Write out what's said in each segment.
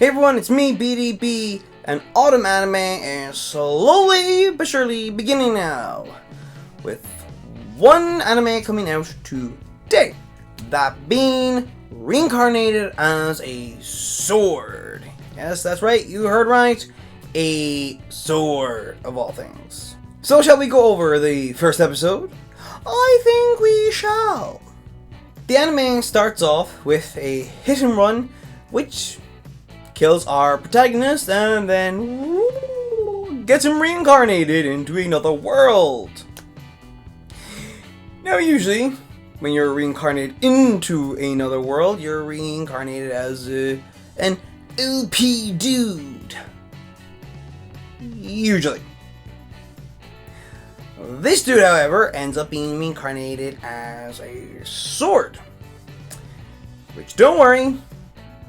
Hey everyone, it's me, BDB, and Autumn Anime is slowly but surely beginning now, with one anime coming out today, that being Reincarnated as a Sword. Yes, that's right, you heard right, a sword of all things. So shall we go over the first episode? I think we shall. The anime starts off with a hit and run, which kills our protagonist and then gets him reincarnated into another world. Now usually, when you're reincarnated into another world, you're reincarnated as an OP dude. Usually. This dude, however, ends up being reincarnated as a sword. Which, don't worry,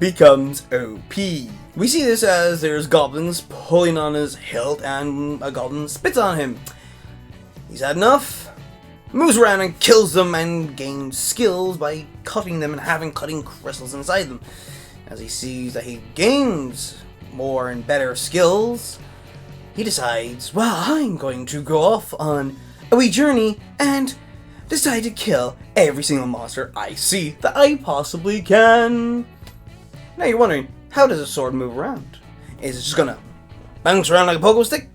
becomes OP. We see this as there's goblins pulling on his hilt and a goblin spits on him. He's had enough, moves around and kills them and gains skills by cutting them and having cutting crystals inside them. As he sees that he gains more and better skills, he decides, well, I'm going to go off on a wee journey and decide to kill every single monster I see that I possibly can. Now you're wondering, how does a sword move around? Is it just gonna bounce around like a pogo stick?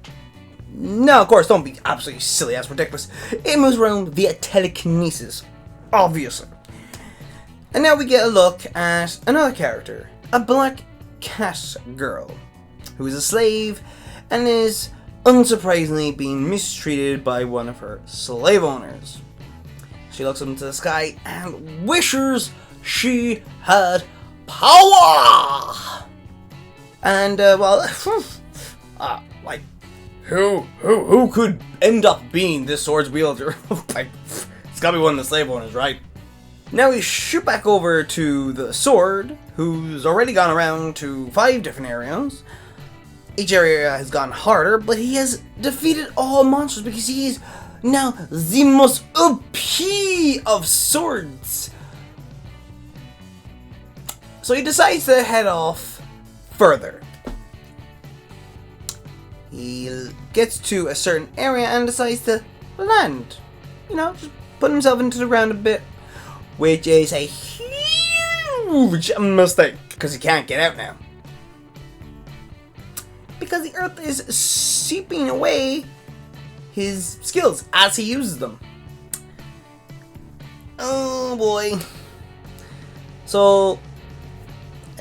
No, of course, don't be absolutely silly ass ridiculous. It moves around via telekinesis, obviously. And now we get a look at another character, a black cat girl, who is a slave and is unsurprisingly being mistreated by one of her slave owners. She looks up into the sky and wishes she had power! And, like, who could end up being this sword's wielder? Like, it's gotta be one of the slave owners, right? Now we shoot back over to the sword, who's already gone around to 5 different areas. Each area has gone harder, but he has defeated all monsters because he is now the most OP of swords. So he decides to head off further. He gets to a certain area and decides to land. You know, just put himself into the ground a bit. Which is a huge mistake, because he can't get out now. Because the earth is seeping away his skills as he uses them. Oh boy. So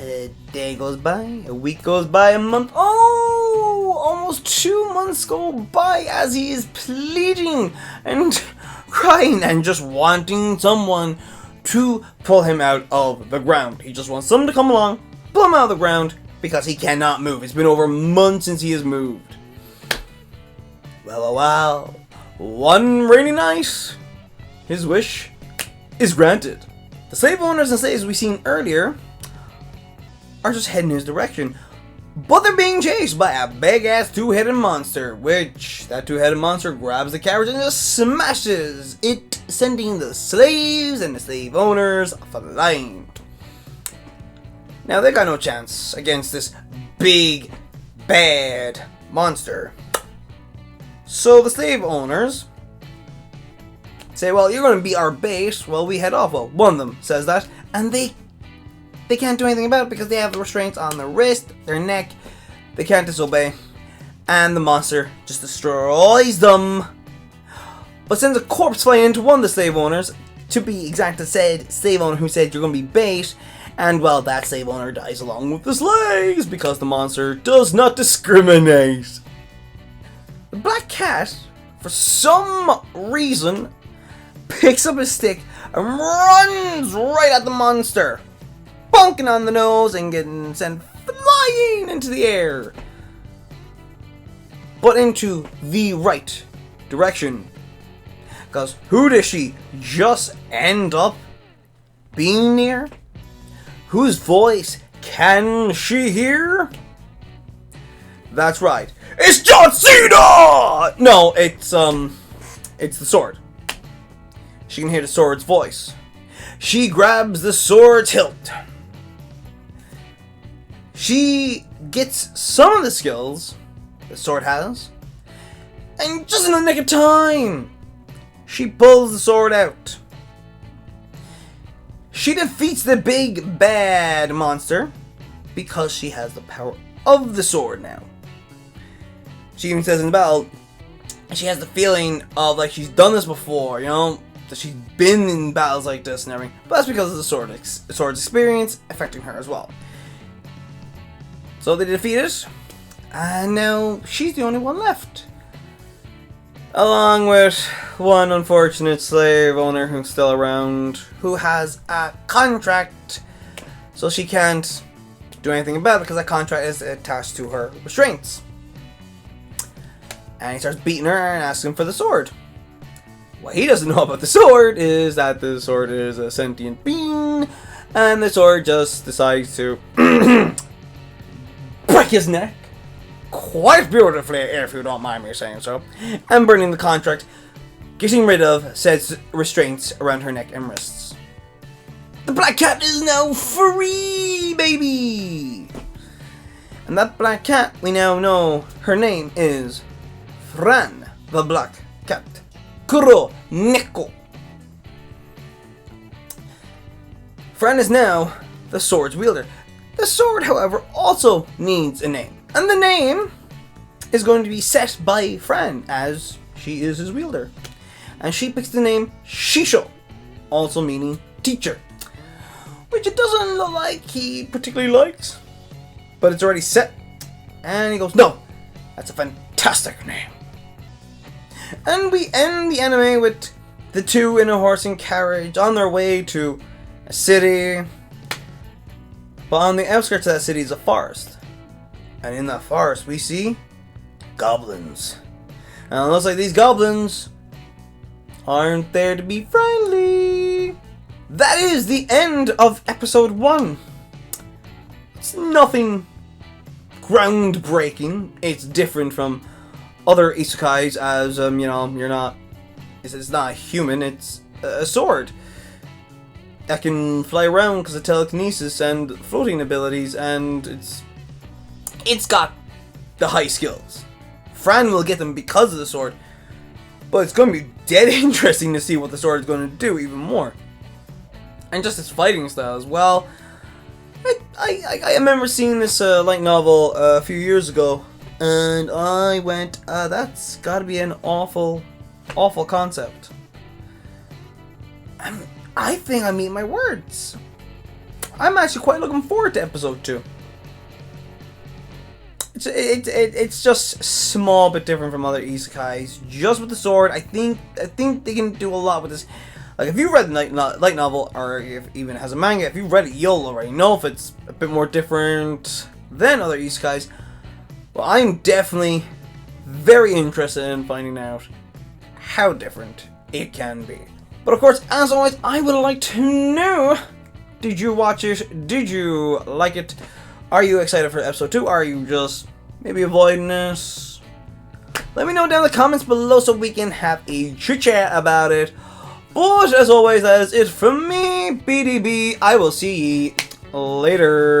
a day goes by, a week goes by, a month, almost 2 months go by as he is pleading and crying and just wanting someone to pull him out of the ground. He just wants someone to come along, pull him out of the ground, because he cannot move. It's been over months since he has moved. Well, one rainy night, his wish is granted. The slave owners and slaves we've seen earlier are just heading his direction, but they're being chased by a big-ass 2-headed monster, which that 2-headed monster grabs the carriage and just smashes it, sending the slaves and the slave owners flying. Now they got no chance against this big, bad monster. So the slave owners say, well, you're going to be our base while we head off. Well, one of them says that, and they can't do anything about it because they have the restraints on their wrist, their neck. They can't disobey. And the monster just destroys them. But sends a corpse flying into one of the slave owners. To be exact, the said slave owner who said you're going to be bait. And well, that slave owner dies along with the slaves because the monster does not discriminate. The black cat, for some reason, picks up his stick and runs right at the monster, bonking on the nose and getting sent flying into the air. But into the right direction. Because who does she just end up being near? Whose voice can she hear? That's right. It's John Cena! No, it's the sword. She can hear the sword's voice. She grabs the sword's hilt. she gets some of the skills the sword has, and just in the nick of time, she pulls the sword out. She defeats the big bad monster because she has the power of the sword now. She even says in the battle, she has the feeling of like she's done this before, you know, that she's been in battles like this and everything. But that's because of the sword's experience affecting her as well. So they defeat it, and now she's the only one left. Along with one unfortunate slave owner who's still around, who has a contract, so she can't do anything about it because that contract is attached to her restraints. And he starts beating her and asking for the sword. What he doesn't know about the sword is that the sword is a sentient being, and the sword just decides to break his neck. Quite beautifully, if you don't mind me saying so, and burning the contract, getting rid of said restraints around her neck and wrists. The Black Cat is now free, baby! And that Black Cat, we now know her name is Fran the Black Cat. Kuro Neko. Fran is now the sword's wielder. The sword, however, also needs a name. And the name is going to be set by Fran, as she is his wielder. And she picks the name Shisho, also meaning teacher. Which it doesn't look like he particularly likes. But it's already set. And he goes, no, that's a fantastic name. And we end the anime with the two in a horse and carriage on their way to a city. But on the outskirts of that city is a forest. And in that forest we see goblins. And it looks like these goblins aren't there to be friendly. That is the end of episode 1. It's nothing groundbreaking. It's different from other isekais, as you know, it's not a human, it's a sword that can fly around because of telekinesis and floating abilities, and it's got the high skills. Fran will get them because of the sword, but it's going to be dead interesting to see what the sword is going to do even more. And just its fighting style as well. I remember seeing this light novel a few years ago, and I went, that's gotta be an awful concept. I think I mean my words. I'm actually quite looking forward to episode 2. It's just small but different from other isekais. Just with the sword, I think they can do a lot with this. Like, if you've read the light novel, or if even has a manga, if you've read it, you'll already know if it's a bit more different than other isekais. Well, I'm definitely very interested in finding out how different it can be. But of course, as always, I would like to know, did you watch it? Did you like it? Are you excited for episode 2? Are you just maybe avoiding this? Let me know down in the comments below so we can have a chit chat about it. But as always, that is it from me, BDB. I will see ye later.